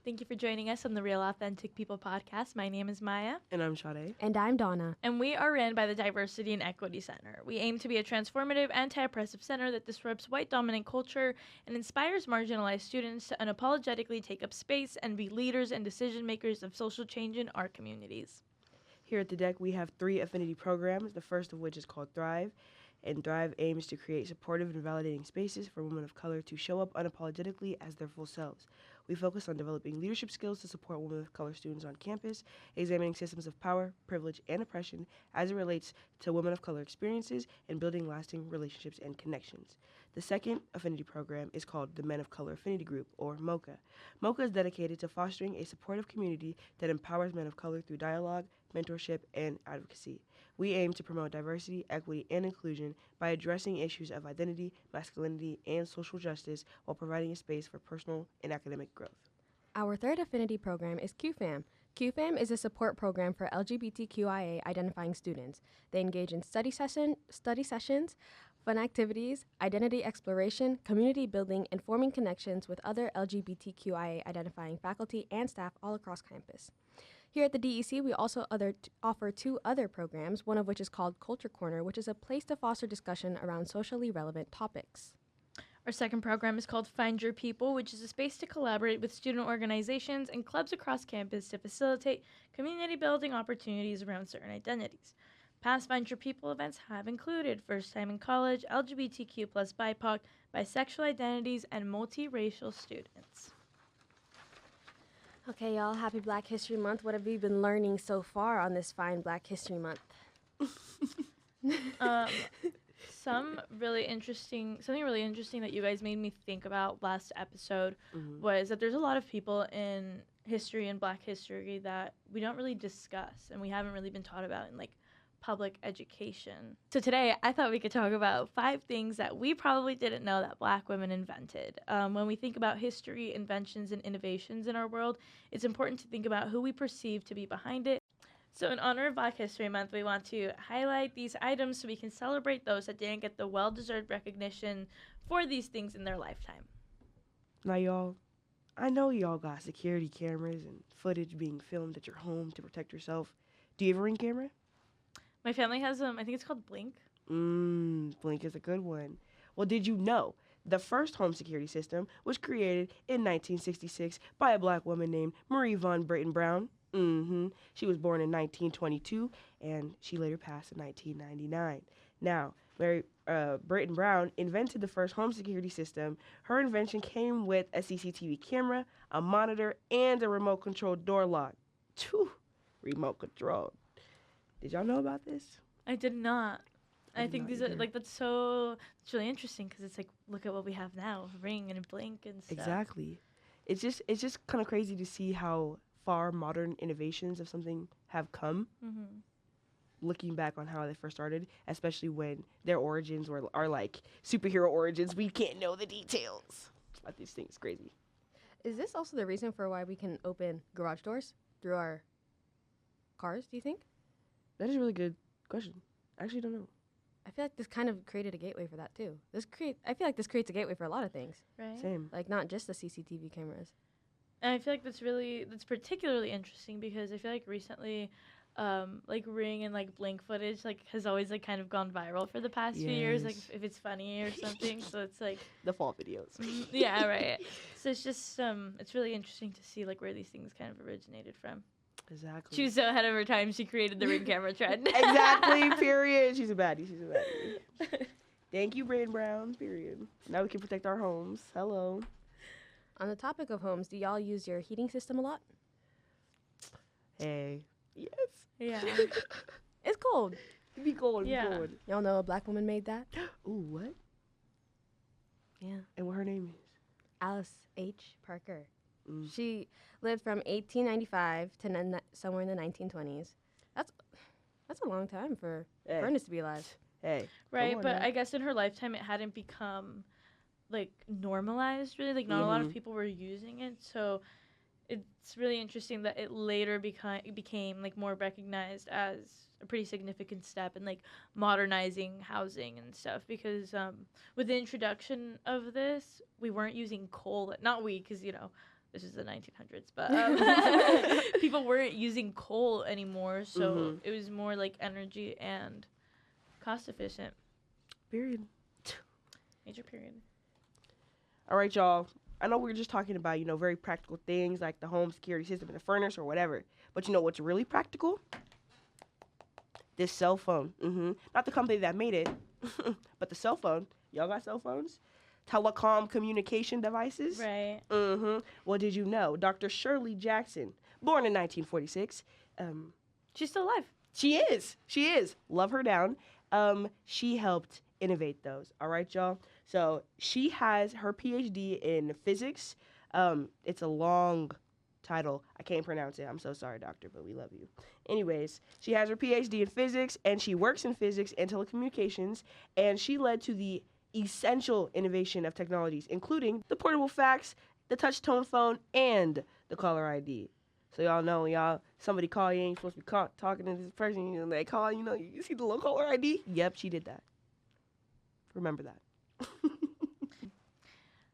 Thank you for joining us on the Real Authentic People podcast. My name is Maya. And I'm Sade. And I'm Donna. And we are ran by the Diversity and Equity Center. We aim to be a transformative, anti-oppressive center that disrupts white dominant culture and inspires marginalized students to unapologetically take up space and be leaders and decision makers of social change in our communities. Here at the deck, we have 3 affinity programs, the first of which is called Thrive. And Thrive aims to create supportive and validating spaces for women of color to show up unapologetically as their full selves. We focus on developing leadership skills to support women of color students on campus, examining systems of power, privilege, and oppression as it relates to women of color experiences, and building lasting relationships and connections. The second affinity program is called the Men of Color Affinity Group, or MOCA. MOCA is dedicated to fostering a supportive community that empowers men of color through dialogue, mentorship, and advocacy. We aim to promote diversity, equity, and inclusion by addressing issues of identity, masculinity, and social justice while providing a space for personal and academic growth. Our third affinity program is QFAM. QFAM is a support program for LGBTQIA identifying students. They engage in study sessions, fun activities, identity exploration, community building, and forming connections with other LGBTQIA identifying faculty and staff all across campus. Here at the DEC, we also offer 2 other programs, one of which is called Culture Corner, which is a place to foster discussion around socially relevant topics. Our second program is called Find Your People, which is a space to collaborate with student organizations and clubs across campus to facilitate community building opportunities around certain identities. Past Find Your People events have included First Time in College, LGBTQ plus BIPOC, bisexual identities, and multiracial students. Okay, y'all, happy Black History Month. What have you been learning so far on this fine Black History Month? Something really interesting that you guys made me think about last episode was that there's a lot of people in history and Black history that we don't really discuss and we haven't really been taught about in public education. So today I thought we could talk about 5 things that we probably didn't know that Black women invented. When we think about history, inventions, and innovations in our world, it's important to think about who we perceive to be behind it. So in honor of Black History Month, we want to highlight these items so we can celebrate those that didn't get the well-deserved recognition for these things in their lifetime. Now, y'all, I know y'all got security cameras and footage being filmed at your home to protect yourself. Do you have a Ring camera? My family has I think it's called Blink. Blink is a good one. Well, did you know the first home security system was created in 1966 by a Black woman named Marie Von Brayton Brown? She was born in 1922, and she later passed in 1999. Now, Mary Brayton Brown invented the first home security system. Her invention came with a CCTV camera, a monitor, and a remote-controlled door lock. Remote control. Did y'all know about this? I did not. I think not these either. are it's really interesting because it's look at what we have now, Ring and Blink and stuff. Exactly. It's just kind of crazy to see how far modern innovations of something have come. Looking back on how they first started, especially when their origins are like superhero origins, we can't know the details about these things. Crazy. Is this also the reason for why we can open garage doors through our cars, do you think? That is a really good question. I actually don't know. I feel like this kind of created a gateway for that, too. I feel like this creates a gateway for a lot of things. Right. Same. Like, not just the CCTV cameras. And I feel like that's particularly interesting because I feel like recently, Ring and Blink footage has always kind of gone viral for the past few years. Yes. If it's funny or something, so it's The fall videos. yeah, right. So it's just it's really interesting to see where these things kind of originated from. Exactly. She was so ahead of her time. She created the Ring camera trend. Exactly. Period. She's a baddie. Thank you, Brayton Brown. Period. Now we can protect our homes. Hello. On the topic of homes, do y'all use your heating system a lot? Hey. Yes. Yeah. It's cold. Be cold. Yeah. Be cold. Y'all know a Black woman made that? Ooh, what? Yeah. And what her name is? Alice H. Parker. Mm. She lived from 1895 to somewhere in the 1920s. That's a long time for Hey. furnace to be alive. Hey. Right, come on but now. I guess in her lifetime it hadn't become normalized really. Not a lot of people were using it, so it's really interesting that it later became more recognized as a pretty significant step in modernizing housing and stuff because with the introduction of this we weren't using coal, not we because this is the 1900s, but people weren't using coal anymore, so it was more like energy and cost efficient. Period. Major period. All right, y'all. I know we were just talking about, very practical things like the home security system and the furnace or whatever. But you know what's really practical? This cell phone. Not the company that made it, but the cell phone. Y'all got cell phones? Telecom communication devices? Right. Well, did you know Dr. Shirley Jackson, born in 1946, She's still alive. She is. Love her down. She helped innovate those. All right, y'all. So she has her PhD in physics. It's a long title. I can't pronounce it. I'm so sorry, doctor, but we love you. Anyways, she has her PhD in physics, and she works in physics and telecommunications, and she led to the essential innovation of technologies, including the portable fax, the touch tone phone, and the caller ID. So y'all know when somebody call you, ain't supposed to be talking to this person, and they call, you see the little caller ID? Yep, she did that. Remember that.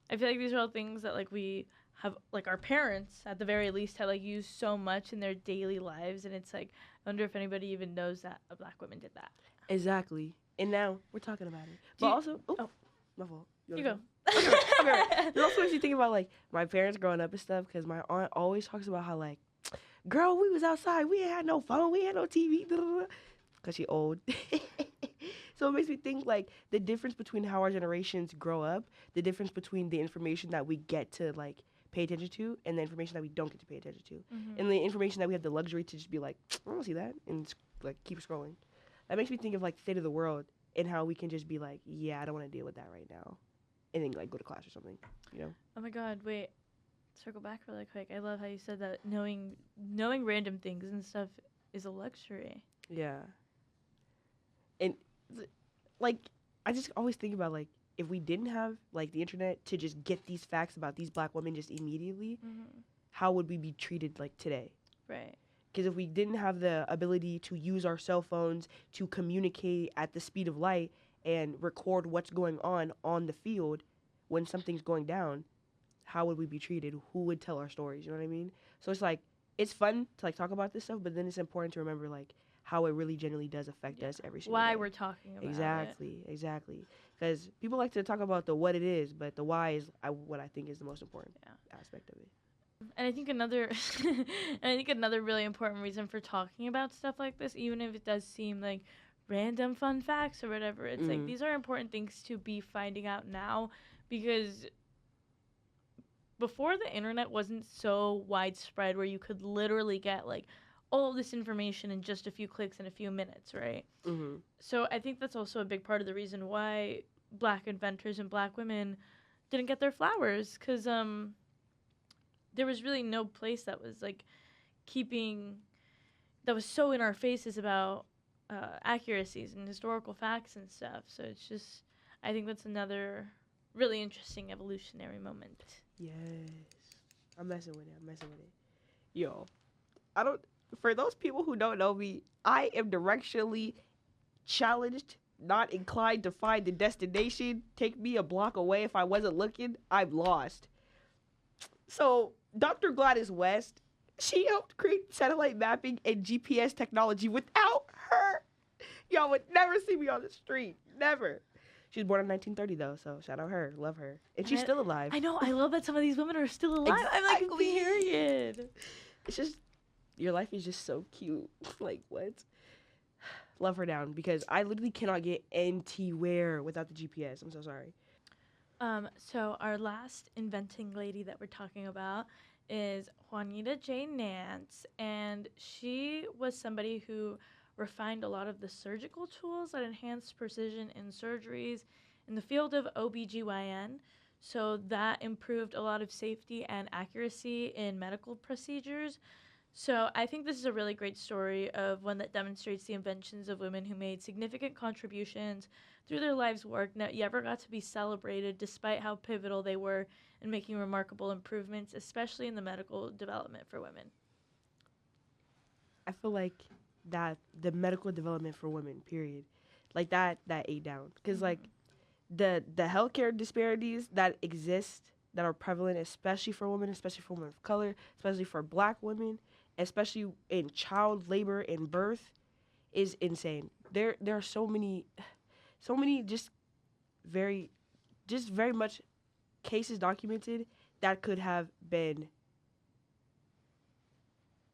I feel like these are all things that like we have, like our parents at the very least have like used so much in their daily lives, and it's like I wonder if anybody even knows that a black woman did that. Exactly. And now we're talking about it. But also, my fault. You go. Okay. It also makes you think about like my parents growing up and stuff, because my aunt always talks about how like, girl, we was outside, we ain't had no phone, we had no TV, because she old. So it makes me think like the difference between how our generations grow up, the difference between the information that we get to like pay attention to and the information that we don't get to pay attention to, and the information that we have the luxury to just be like, I don't see that, and like keep scrolling. That makes me think of like the state of the world and how we can just be like, yeah, I don't want to deal with that right now, and then like go to class or something, Oh my God, wait. Circle back really quick. I love how you said that knowing random things and stuff is a luxury. Yeah. And like I just always think about like if we didn't have like the internet to just get these facts about these black women just immediately, how would we be treated like today? Right. Because if we didn't have the ability to use our cell phones to communicate at the speed of light and record what's going on the field when something's going down, how would we be treated? Who would tell our stories? You know what I mean? So it's like, it's fun to like talk about this stuff, but then it's important to remember like how it really genuinely does affect us every single day. Why we're talking about it. Exactly. Because people like to talk about the what it is, but the why is what I think is the most important aspect of it. And I think another really important reason for talking about stuff like this, even if it does seem like random fun facts or whatever, it's like these are important things to be finding out now, because before the internet wasn't so widespread where you could literally get like all this information in just a few clicks in a few minutes, right? So I think that's also a big part of the reason why black inventors and black women didn't get their flowers, because there was really no place that was like that was so in our faces about accuracies and historical facts and stuff. So it's just, I think that's another really interesting evolutionary moment. Yes. I'm messing with it. Yo, for those people who don't know me, I am directionally challenged, not inclined to find the destination. Take me a block away. If I wasn't looking, I'm lost. So Dr. Gladys West, she helped create satellite mapping and GPS technology. Without her, y'all would never see me on the street. Never. She was born in 1930, though, so shout out her. Love her. And she's still alive. I know. I love that some of these women are still alive. I'm like, period. It's just, your life is just so cute. Like, what? Love her down, because I literally cannot get anywhere without the GPS. I'm so sorry. So our last inventing lady that we're talking about is Juanita J. Nance, and she was somebody who refined a lot of the surgical tools that enhanced precision in surgeries in the field of OBGYN. So that improved a lot of safety and accuracy in medical procedures. So I think this is a really great story of one that demonstrates the inventions of women who made significant contributions through their lives' work that never got to be celebrated, despite how pivotal they were in making remarkable improvements, especially in the medical development for women. I feel like that the medical development for women, period, like that ate down, because like the healthcare disparities that exist that are prevalent, especially for women of color, especially for Black women, especially in child labor and birth, is insane. There are so many very very much cases documented that could have been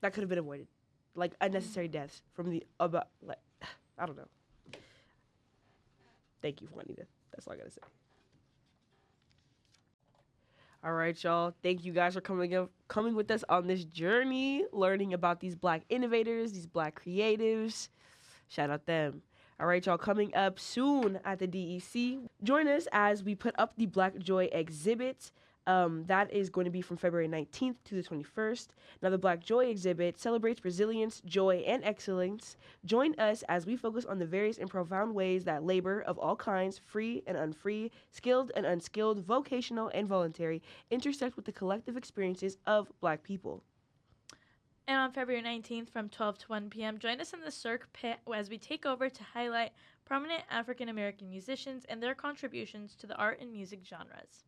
avoided, like unnecessary deaths from the about like I don't know. Thank you, Juanita. That's all I gotta say. All right, y'all. Thank you guys for coming with us on this journey, learning about these Black innovators, these Black creatives. Shout out them. All right, y'all. Coming up soon at the DEC, join us as we put up the Black Joy exhibit. That is going to be from February 19th to the 21st. Now, the Black Joy exhibit celebrates resilience, joy, and excellence. Join us as we focus on the various and profound ways that labor of all kinds, free and unfree, skilled and unskilled, vocational and voluntary, intersect with the collective experiences of Black people. And on February 19th from 12 to 1 p.m., join us in the Cirque Pit as we take over to highlight prominent African American musicians and their contributions to the art and music genres.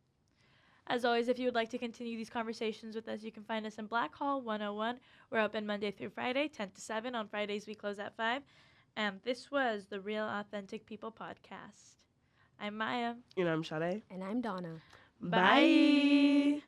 As always, if you would like to continue these conversations with us, you can find us in Black Hall 101. We're open Monday through Friday, 10 to 7. On Fridays, we close at 5. And this was the Real Authentic People podcast. I'm Maya. And I'm Sade. And I'm Donna. Bye.